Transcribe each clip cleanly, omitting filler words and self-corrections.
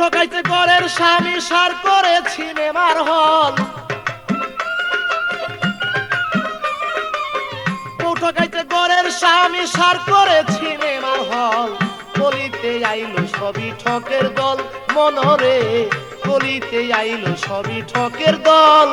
ঠকাইতে ঘরের স্বামী সার করে সিনেমার হল, ঠকাইতে ঘরের স্বামী সার করে সিনেমার হল, কলিতে আইলো সবই ঠকের দল মনরে, কলিতে আইলো সবই ঠকের দল।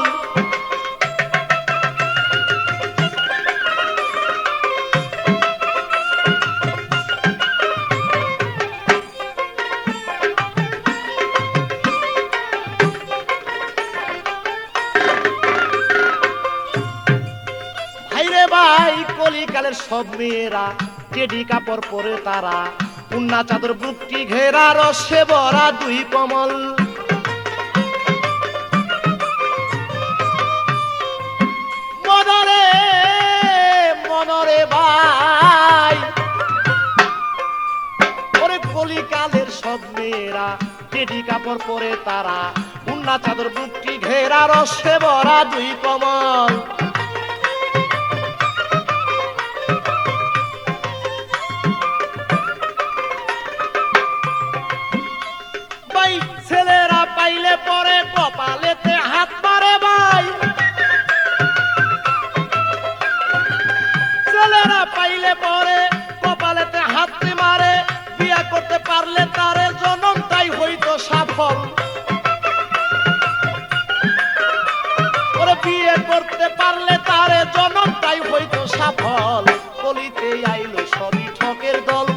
ভাই কলিকালের সব মেয়েরা টেডি কাপড় পরে তারা, উন্না চাদর বুকটি ঘেরা রসে ভরা দুই কমল, মনরে মনরে ভাই ওরে কলিকালের সব মেয়েরা টেডি কাপড় পরে তারা, উন্না চাদর বুকটি ঘেরা রসে ভরা দুই কমল। ছেলেরা পাইলে পরে কপালেতে হাত মারে ভাই, ছেলেরা পাইলে পরে কপালেতে হাত মারে, বিয়া করতে পারলে তারে জনমটাই হইতো সফল, ওরে বিয়ে করতে পারলে তারে জনমটাই হইতো সফল, কলিতে আইলো সবই ঠকের দল।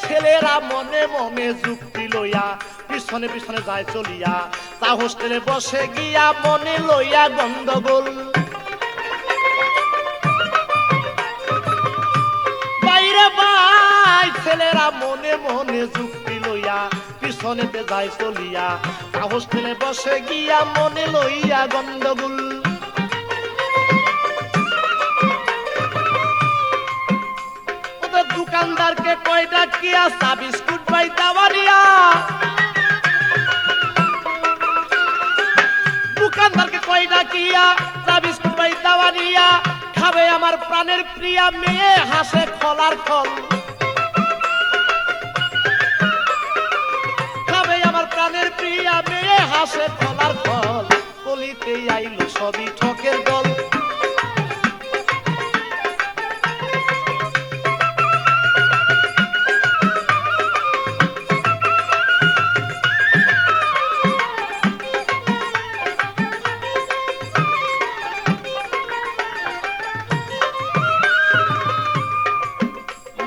ছেলেরা মনে মনে যুক্তি লইয়া পিছনে পিছনে যায় চলিয়া, তা হোস্টেলে বসে গিয়া মনে লইয়া গন্ডগোল, বাইরে ভাই ছেলেরা মনে মনে যুক্তি লইয়া পিছনেতে যায় চলিয়া, তা হোস্টেলে বসে গিয়া মনে লইয়া গন্ডগোল। দোকানদারকে কয়টা কিয়া চা বিস্কুট পাই দাওয়ারিয়া, দোকানদারকে কয়টা কিয়া চা বিস্কুট পাই দাওয়ারিয়া, খাবে আমার প্রাণের প্রিয়া মেয়ে হাসে খলার খল, খাবে আমার প্রাণের প্রিয়া মেয়ে হাসে খলার খল, কলিতে আইলো সবই ঠকের দল।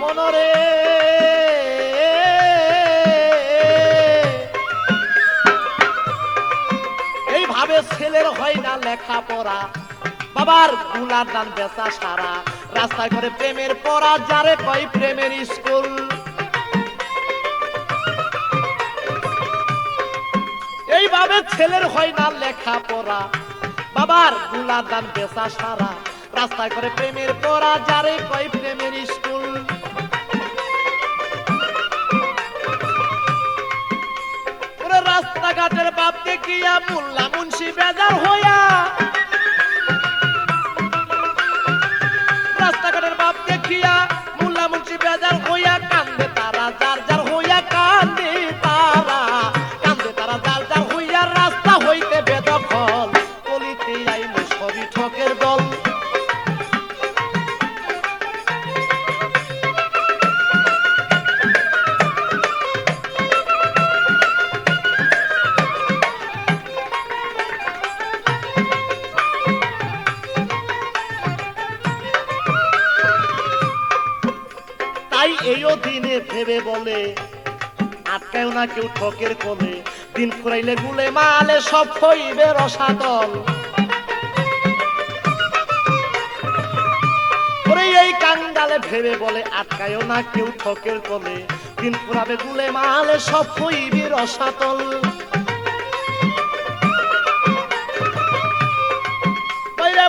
মনরে এইভাবে ছেলের হয় না লেখাপড়া, বাবার গুলার দান বেচা সারা, রাস্তায় করে প্রেমের পড়া যারে কয় প্রেমের স্কুল, এইভাবে ছেলের হয় না লেখাপড়া, বাবার গুলার দান বেচা সারা, রাস্তায় করে প্রেমের পড়া যারে কয় প্রেমের স্কুল। রাস্তাঘাটের বাপ দেখিয়া মোল্লা মুন্সি বেজার হইয়া, রাস্তাঘাটের বাপ দেখিয়া মোল্লা মুন্সি বেজার হইয়া, কান্দে তারা যার যার হইয়া, কান্দে তারা যার যার হইয়া, রাস্তা হইতে বেদখল, কলিতে আইলো সবই ঠকের দল। এইও দিনে ভেবে বলে আটকায়ও না কেউ ঠকের কোলে, দিন ফুরাইলে গুলে মালে সব হইবে রসাতল, ওরে এই কাঙ্গালে ভেবে বলে আটকায়ও না কেউ ঠকের কোলে, দিন ফুরাবে গুলে মালে সব হইবে রসাতল।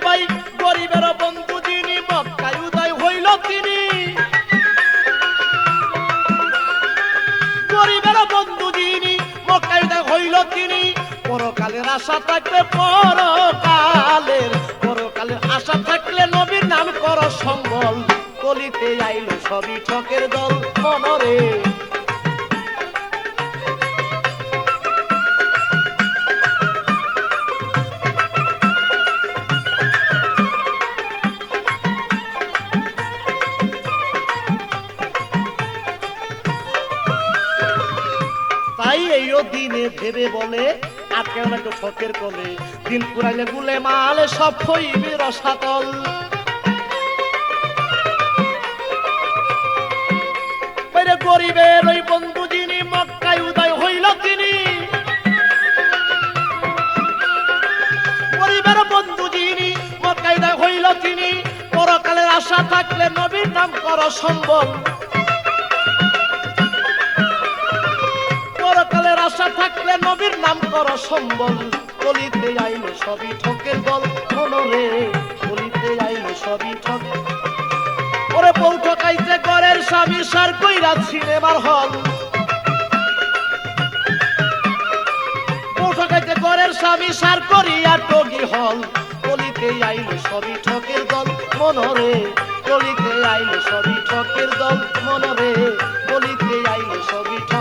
ভাই গরিবের বন্ধু যিনি মক্কায় উদয় হইল তিনি, আশা থাকলে পরকালের, পরকালের আশা থাকলে নবীর নাম কর সম্বল, কলিতে আইলো সবই ঠকের দল মনরে। তাই এইও দিনে ভেবে বলে আর কেউ না কেউ ঠকের কোলে, দিন পুরাইলে গুলে মালে সব হইবে রসাতল। গরিবের ওই বন্ধু যিনি মক্কায় উদয় হইল তিনি, গরিবের বন্ধু যিনি মক্কায় উদয় হইল তিনি, পরকালের আশা থাকলে নবীর নাম কর সম্বল, পরকালের আশা থাকলে নবীর নাম কর সম্বল, কলিতে আইলো সবই ঠকের দল মনরে, কলিতে আইলো সবই ঠক। ওরে বউ ঠকাইতে ঘরের স্বামী সার কইরা সিনেমার হল, বউ ঠকাইতে ঘরের স্বামী সার করিয়া টগি হল, কলিতে আইলো সবই ঠকের দল মনরে, কলিতে আইলো সবই ঠকের দল মনরে, কলিতে আইলো সবই ঠক।